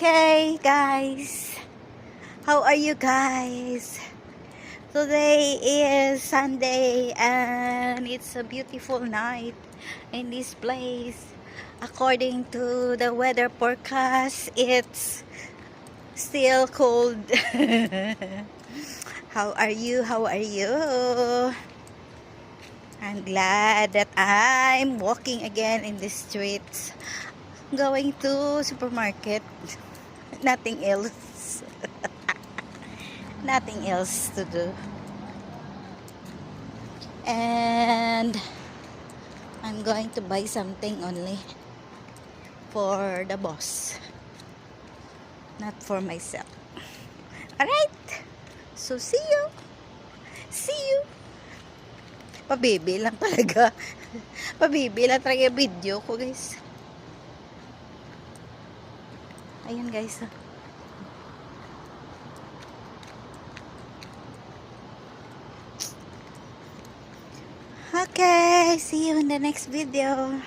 Okay, guys. How are you guys? Today is Sunday and it's a beautiful night in this place. According to the weather forecast, it's still cold. How are you? How are you? I'm glad that I'm walking again in the streets, going to supermarket. Nothing else. Nothing else to do. And I'm going to buy something only for the boss, not for myself. Alright, so see you. See you. Pabibi lang talaga. Pabibi lang talaga yung video ko, guys. Ayun, guys. Okay, see you in the next video.